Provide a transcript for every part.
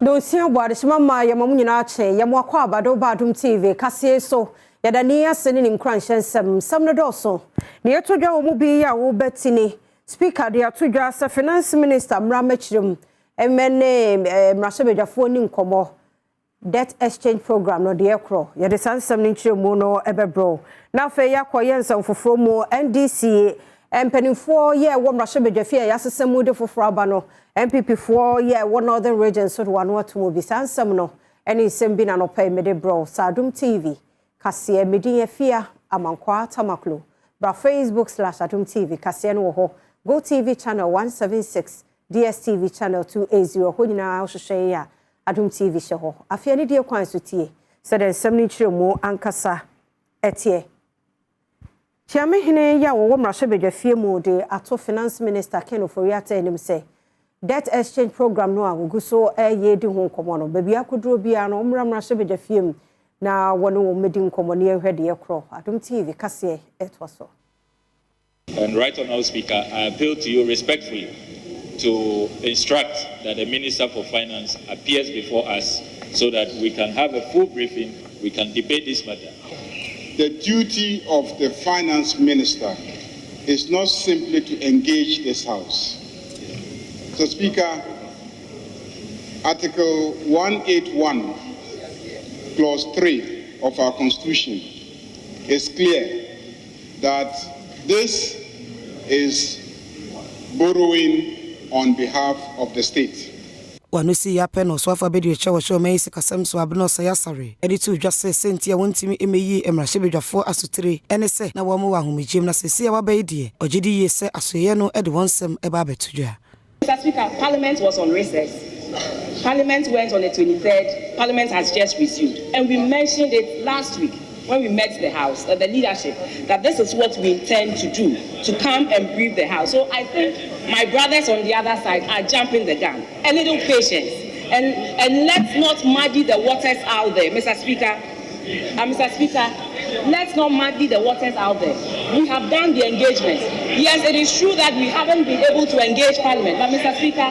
Don't see what is Mamma Yamamunache, Yamwakwa, Badwam TV, Cassie so, Yadania sending in crunch and some also. Near to your Mubia, Bettini, Speaker, dear to just a finance minister, Mramechum, and men name Rashabeja phoning Como, debt exchange program, no dear crow, Yet the son some nature mono ever bro. Now for Yakoyan for Fomo, NDC, and penny 4 year, one Rashabeja fear, Yasamude for Frabano. MPP 4 year one northern region so one what will be Sansamno any sembin an opay mede bro Adom TV Kasie Medin Fia Amankwa Tamaklu Bra Facebook/Adom TV Kasie no ho Go TV channel 176 DSTV channel 280 Honina Share ya Adom TV show afia ni die kwan so tie said ensem chire mu ankasa etie Chiame hene ya wo mrahwebedwa fie mu de ato finance minister Ken Oforiata enim say debt exchange program no agugu so ye di ho nkomo no baby akodro bia no mramrahye beja fiem na wono wo medi nkomo ne ehwede ekro Adom TV kase etwaso. And right honorable speaker, I appeal to you respectfully to instruct that the Minister for Finance appears before us so that we can have a full briefing, we can debate this matter. The duty of the Finance Minister is not simply to engage this House. So, Speaker, Article 181, Clause 3 of our Constitution is clear that this is borrowing on behalf of the state. Wanusi ya peno so afa bedu eche show me sikasem so abno so yasare edi tu dwase sentia wontimi emeyi emrahwebedwafo asotire ene se na wo mo wa homegiem na sesi ya wabaidie ogidi ye se asoye no edi wonsem eba betudwa. Mr. Speaker, Parliament was on recess. Parliament went on the 23rd. Parliament has just resumed. And we mentioned it last week when we met the House, the leadership, that this is what we intend to do, to come and brief the House. So I think my brothers on the other side are jumping the gun. A little patience. And let's not muddy the waters out there, Mr. Speaker. Mr. Speaker, let's not muddy the waters out there. We have done the engagement. Yes, it is true that we haven't been able to engage Parliament, but Mr. Speaker,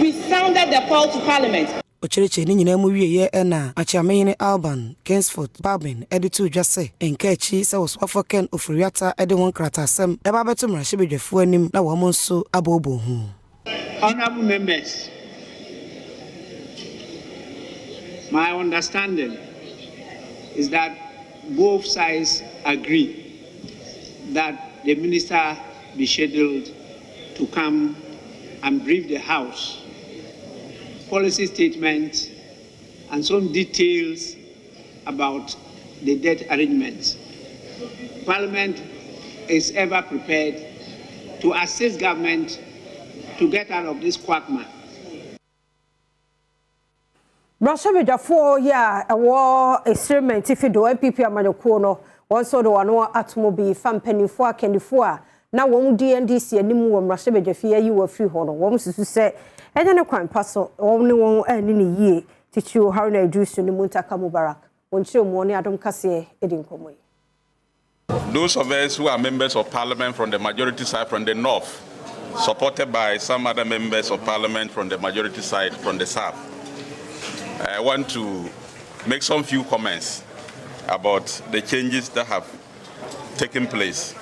we sounded the call to Parliament. Ochereche ni nyina mu wieye na achiamehene Alban Kingsford Babin editu dwase enkachi se woswafo Ken Oforiata ede won kratasem e ba beto mrahwebedwafo anim na wo monso abobo hu. Honorable members, my understanding is that both sides agree that the minister be scheduled to come and brief the House, policy statements, and some details about the debt arrangements. Parliament is ever prepared to assist government to get out of this quagmire. Rashabeja 4 year war experiment if do MPP amanyoko no won so do wano atomobi fam penifo akendifo na won DNDC animu wo Rashabeja fie yi wo free ho no won susu se enye ne kwan paso won ne won ani ne yie tichu Haruna Idrisu ne Muntaka Mubarak won chire mo ne Adom kase edin komoyi. Those of us who are members of Parliament from the majority side from the north, supported by some other members of Parliament from the majority side from the south, I want to make some few comments about the changes that have taken place.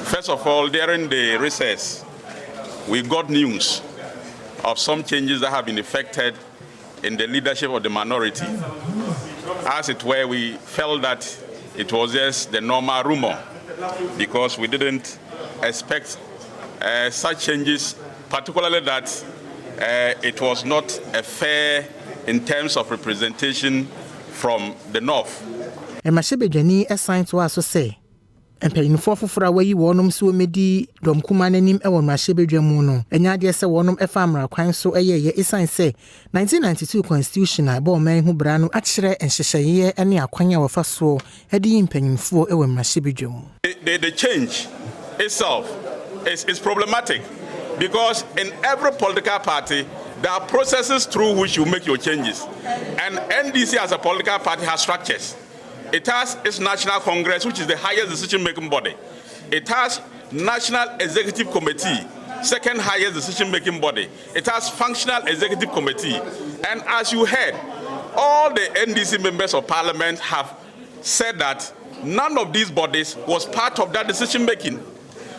First of all, during the recess, we got news of some changes that have been effected in the leadership of the minority. As it were, we felt that it was just the normal rumor because we didn't expect such changes, particularly that it was not a fair in terms of representation from the north. Emashebejani assigned to us to say, and paying for wayi wonum so medi dom kumananim e won Mashebedwa mu no enya de se wonum e famra kwan so eye esan say 1992 constitution ba o man hu bra no akyere enhyehyeye ene akwan a wafa so e di mpanyimfo e won Mashebedwa mu. The change itself is problematic because in every political party there are processes through which you make your changes, and NDC as a political party has structures. It has its National Congress, which is the highest decision-making body. It has National Executive Committee, second highest decision-making body. It has functional executive committee. And as you heard, all the NDC members of parliament have said that none of these bodies was part of that decision-making.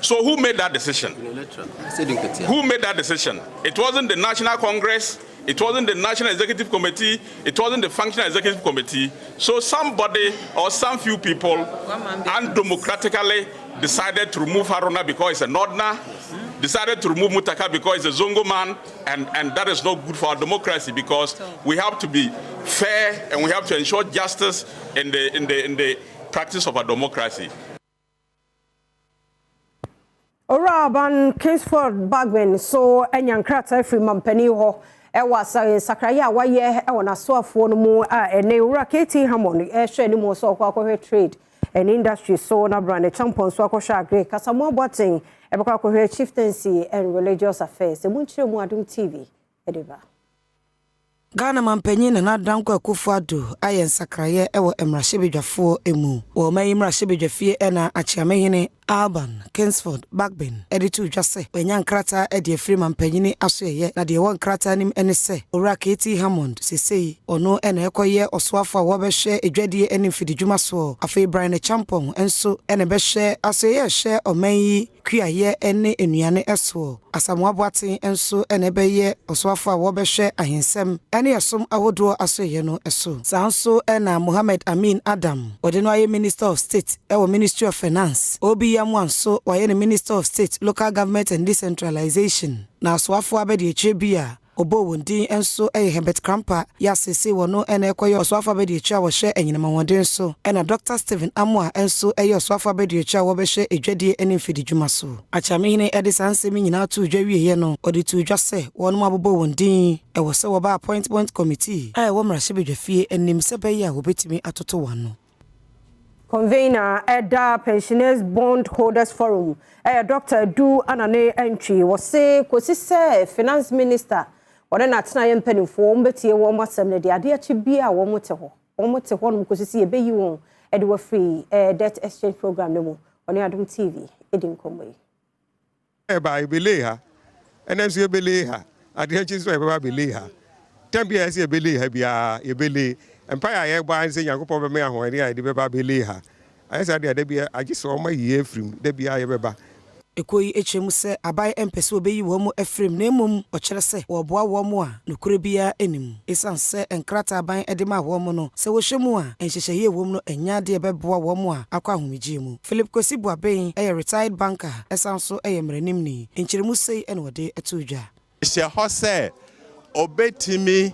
So who made that decision? Who made that decision? It wasn't the National Congress. It wasn't the National Executive Committee. It wasn't the Functional Executive Committee. So somebody or some few people undemocratically decided to remove Haruna because he's a Northerner, decided to remove Mutaka because he's a Zongo man, and that is not good for our democracy because we have to be fair and we have to ensure justice in the practice of our democracy. Oraban Kingsford Bagman so enyankrata free mampani ho ewa sakraya waye ewa na soafo no mu ene ura KT Hammond hwe ni mo so akwa trade and industry so na brand champion so akwa agri kasamo aboten ebekwa akwa chieftaincy and religious affairs emunchire mu Adom TV edeba Ghana mampanyin na Nadanko Akufo-Addo ayen sakraye ewo emrahye emu wo mayi mrahye ena achiamehene Alban Kingsford Bagben editu dwase wenyankrata ede free mampanyin asoye na de won krata nim ene se owura KT Hammond sesei ono ena ekoye osoafo wo behwe edwadie ene fididwuma so afei Brian Champon enso ene behwe asoye hye omanyi kuaye ene enuane eso asamu aboaten enso ene beye osoafo wo behwe ahensem ene yasom ahodo asoye no eso sanso ena Mohammed Amin Adam odeno aye Minister of State ewo Ministry of Finance obi Mwanso waye the Minister of State, Local Government and Decentralization. Na aswafo abedi echebia obo wondi enso Herbert Krampa ya sese wono ene ekoye aswafo abedi echa wo hye enyinama wonden so ena Dr. Stephen Amwa enso aswafo abedi echa wo behye edwadie ene mfididwuma so. Achamehine Edison Semi nyina tu dwawie ye no odi tu dwase wono abobo wonden ewo se wo ba appointment committee wo mrahye bedwafie enim se be ya obetimi atoto wano. Convener Eda Pensioners Bond Holders Forum Dr. Du Anane entry was say kosi se finance minister wona na tena ye mpanimfo mbetie wo masem ne de ade achi bia wo mote ho no kosi se ebeyi won ede wa free debt exchange program no mu on Adom TV edin komwe ba ibele ha enenso ebele ha ade achi so eba bele ha tambia ese ebele ha bia ebele empire ye gba nse Yankopon be me ahon ri ade be ba bele ha ayesa de ade bia agiso ma yi efrim de bia ye beba ekoyi echemu se abai empese obeyi wo mu efrim na emom okere se wo boa wo mu a nokure bia enim esanse enkrata abai edema wo mu no se wo hwemu a enhyehye wo mu no enya de beboa wo mu a akwa ahomegye mu Philip Kosibu aben retired banker esanso mrenim ni enkyeremu sei ene wode etudwa se ho se obetimi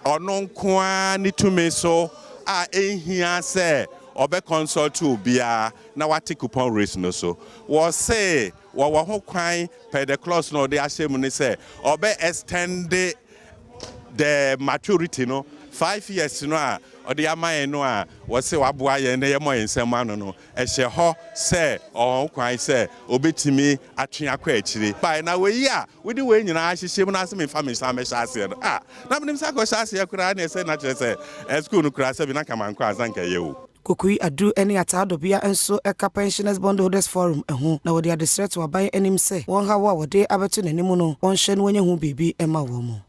ononkoa ni tumi so a ehia se obe consult obia na wate coupon race no so wo say wo ho kwan per the clause no de asem ni say obe extend the maturity no 5 years no a ode amaye no a wo say waboa ye na ye mo ensem anu no ehye ho say o kwan say obetimi atwe akwa akire by na we yi a we di we nyina ahyehye mu na asem fa me sa me sha ase no na menim sa ko sha ase kura na say na kire say school no kura say bi na kamanko azanka ye wo Kokui adu eni atado bia enso eka Pensioners Bond Holders Forum ehu na wodi adesret to aban enim se won ha wa wode abeto nanim no won hye no wanya hu bibi ema wo mu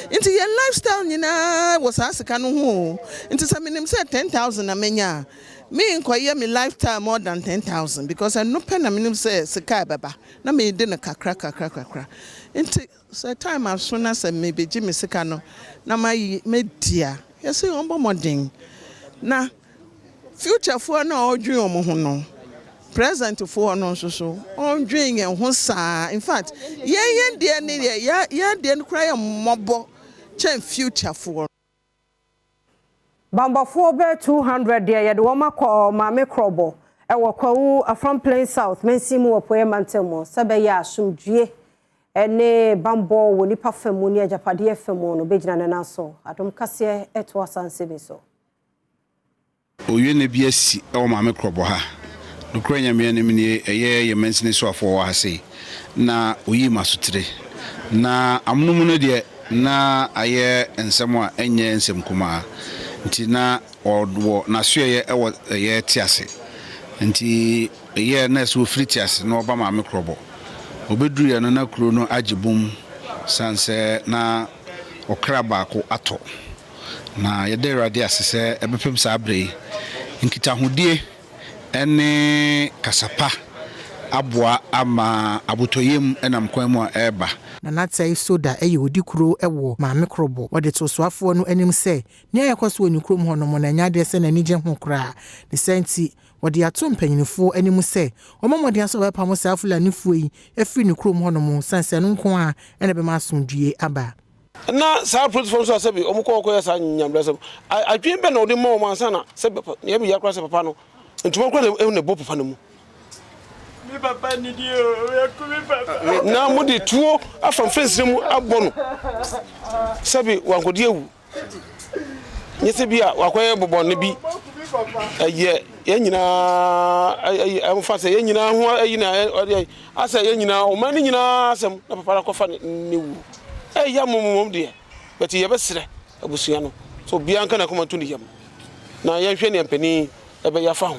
into your lifestyle nyina was asika no ho into some minim say 10,000 na menya me nkoye me lifetime more than 10,000 because I no pen na minim say sika baba na me de na kakra into so time as soon as me be me sika no na my media you say on modern na future for na odwin omo no present for no so odwin en ho saa in fact yen de ne ya de no cry mobo chen future for Bamba for be 200 there ye de wo makọ Mame Krobo e wo kwawu Afram Plain South mensimu opoye mantemo sabe ya asumdue ene bambo woni pafemu ni ajapade femu no bejina na naso Adom kase eto asanse bi so Oye ne biasi e wo Mame Krobo ha nokro nyame ne mini ye mensini so afọ wa sei na oyi masotire na amnumu no de na aye ensem a enye ensem kuma nti na odwo na so ye e wo ye tiase nti ye na so fritiase na oba Mame Krobo obedru ya na kuro no agibum sanse na okra baako ato na yede rade asese ebepem sa abrei nkitahudie ene kasapa aboa ama abotoyem enam kwan mu a eba na natsai soda odi kuro ewo maame krobo wode to soafo no anim se ne ayakoso oni krom ho no mo na nyade se na nige ho kra ne senti wode ato mpanyinfo anim se omamode aso we pamo sa fulani fuyi efiri ne krom ho no mo sanse no nko a ene be masomdue aba na sa protocol so asabi omukọ ko yesa nyambre se adwen be na odi mo mansa na se ne bi yakra se papa no ntuma ko ne bo papa no mu mi papa ni dio ya ku mi papa na mo de tuo afam fence mu abono sabi wankodi ewu nyese bia wakoye bobonne bi ye nyina am fa se ye nyina ho ayina asa ye nyina o mani nyina asem na papa la kofa ne wu ya mumum de but ye besre abusua no so bia nka na koma to ne yam na ye hwe ne ampani ebe ya fa ho.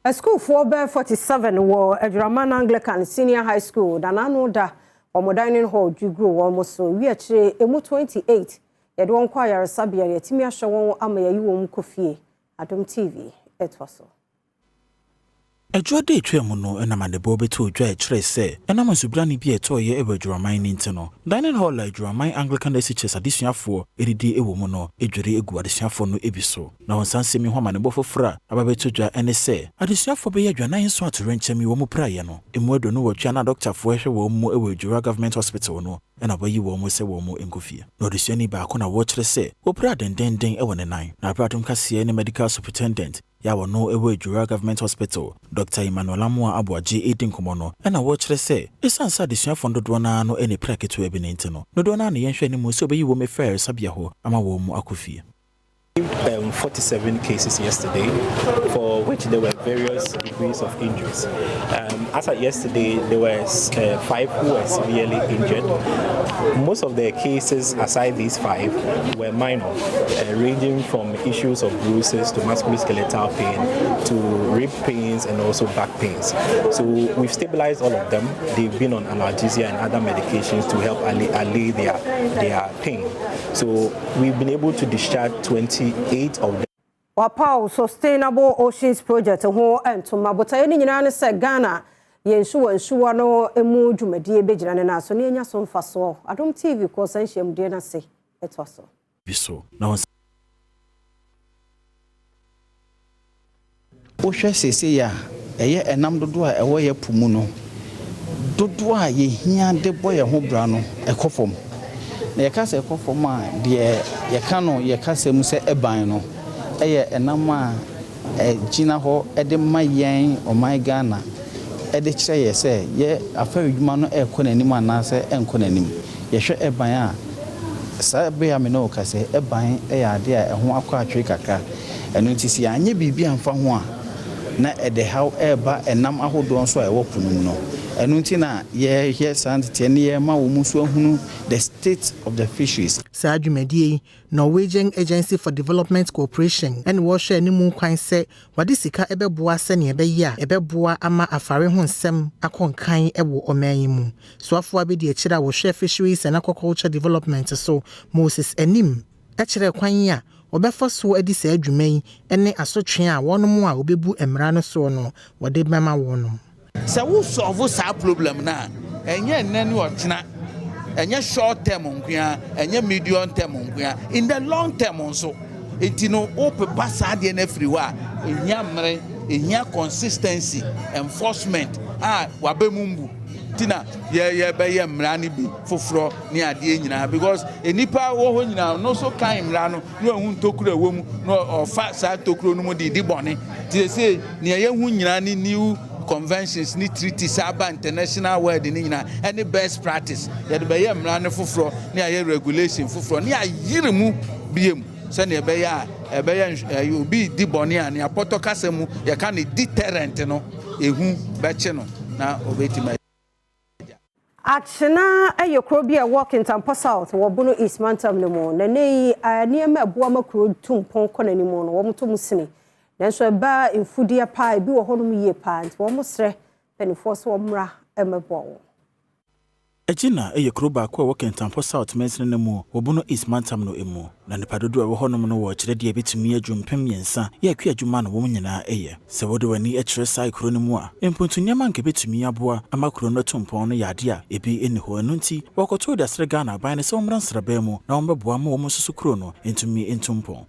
A school for 47 were Adom Anglican Senior High School. Danano da or dining hall you grow almost so we actually emu 28. You don't choir Sabia Timia Shaw Amaya you Kofi Adom TV. It was so. A jode twemu no enamade bobe to dwa kire se enama subrani bi eto ye ebadwuraman nintino dining hall adwuraman Anglican SHS adesuafo edidi ewo mu no edwere egu adesuafo no ebiso na wonsanse mi homa ne bofofra ababeto dwa ene se adesuafo be yadwa nan so atorenchemi wo mu praye no emuedo no wotwa na doctorfo ehwe wo mu ewo government hospital no ena bayi wo mu se wo mu enkofia no adesuani ba ko na wo kire se opra dendenden ewo ne nan na abratum kase ne medical superintendent ya wono ewe Jura Government Hospital Dr. Emmanuel Amwa Abuaji edin komono ena wo kire se esansa de suafo dodo na no eni praketo ebi nti no dodo na yenhwe ni mu so beyi wo me fair sabia ho ama wo mu akofie. 47 cases yesterday, for which there were various degrees of injuries. As of yesterday, there were 5 who were severely injured. Most of the cases, aside these 5, were minor, ranging from issues of bruises to musculoskeletal pain to rib pains and also back pains. So we've stabilized all of them. They've been on analgesia and other medications to help allay their pain. So we've been able to discharge 28 of them. Wapao Sustainable Oceans Project ho entoma botaye ni nyina ne se Ghana yensuwa no emu dwumadie bejira ne na so ne nya so mfaso Adom TV ko sanhiem de na se etwaso biso na o hwe sese ya eye enam dodo a ewo ye pumu no dodo a ye hia de boye ho bra no ekofom na ye ka se ekofom a de ye ka no ye ka se mu se eban no eye enama gina ho ede mayen o my Ghana ede kire ye se ye afa adwuma no ekonanim anase enkonanim ye hwe eban a sa be ya me no ka se eban ya ade a ho akwa atwe kaka eno ntisi anye bibia amfa ho a na ede how eba enam ahodo nso a ewo punum no eno nti na ye santete ne ye ma wo muso ahunu the state of the fisheries. Sajumedie Norwegian Agency for Development Cooperation and washe ni mu kwan se wade sika ebeboa se ne ebeya ebeboa ama afare ho nsem akonkan ewo oman mu so afo abedi akira wo hwe fisheries and aquaculture development so Moses Enim ekire kwan ya obefa so edi se adwuman ene asotwe a wonom a obebu emra no so no wade bema wonom se wo solve sa problem na enye nani otena enye short term nkwia enye medium term nkwia in the long term nso etino opepa sa de na free wa ehia mre ehia consistency enforcement wabemumbu tina ye be ye mra ni bi foforo ni ade nyina because enipa wo ho nyina no so kan mra no no hu ntokuro awom no ofa sa tokuro no mu di bone ti say ni ye hu nyina ni new conventions ni treaties aba international world ni nyina any best practice ye de be ye mra ne foforo ni aye regulation foforo ni ayire mu biem se ne be ya obi di bone ani apoto kasemu ye kan deterrent no ehu be che no na obetima Achina ayokrobi a walk in Tampa South wobuno East Mantam no mo na nei niema aboa makro tumpon kona ni mo no wo mto musini nanso ba mfudia pa bi wo hono mu ye pa nti wo mosre penifo so wo mra emebo Ejina eye kroba kwa Wakentampo South Mensene no mu wobuno East Mantam no emu na nipa dodo a wo honom no wo kire de betumi adwumpem yensa ye akua adwuma no wo nyina eye se wode wani akire sai kro no mu a empontunyama nke betumi aboa amakro no tompon no yade a ebi eni ho anu nti wokoto da sre Ghana ban ne se omran sraba mu na ombeboa ma wo mususu kro no entumi entumpon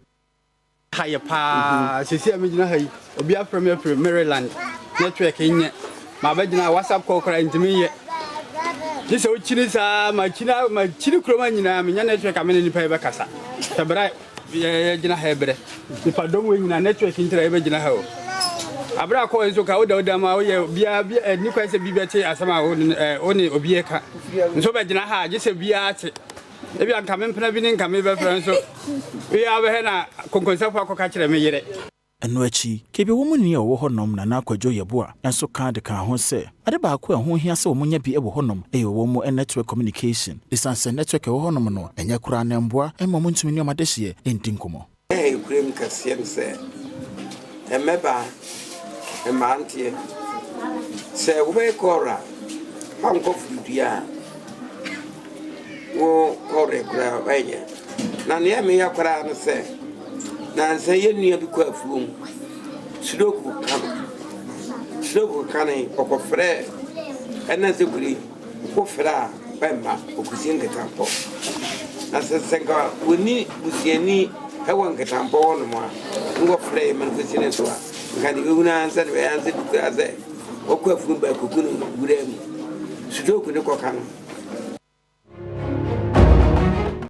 haye pa sisi amegina hayi obi afrem Maryland network nye ma bagina WhatsApp call kra ntimi ye This is Chinese, my Chini Cromania, my network, I'm in the paper cassa. Tabra, Jina Hebre. If I don't win a network into a Virginia Ho. Abra calls look out, Dama, be new question, BBT, as some only Obieka. So by Jinaha, just a Biat. If you are coming, Plavin, come over, so we have a concern for catching a mayor. Eno achi kebe womu ni wo honom na nakwadwo yeboa enso ka de kan ho se ade ba ko ho hia se womunya bi ebo honom wo mu network communication distance network wo honom no enya kura na mboa emo mu ntumi ni omadehye entinkomo kurem kasiem se emeba emantie se we kora hanko fudia wo kore kura weye na ne me yakora no se na say ye nua bi kwa fuom sidoku kan okofre ena zekuri okofra bemba okusinge tampo na senga woni busieni hewa ngetampo no ma ngofre man kusine so ngani una ansa be ansa dukaze okwa fuom ba kokunu gurem sidoku ne kokano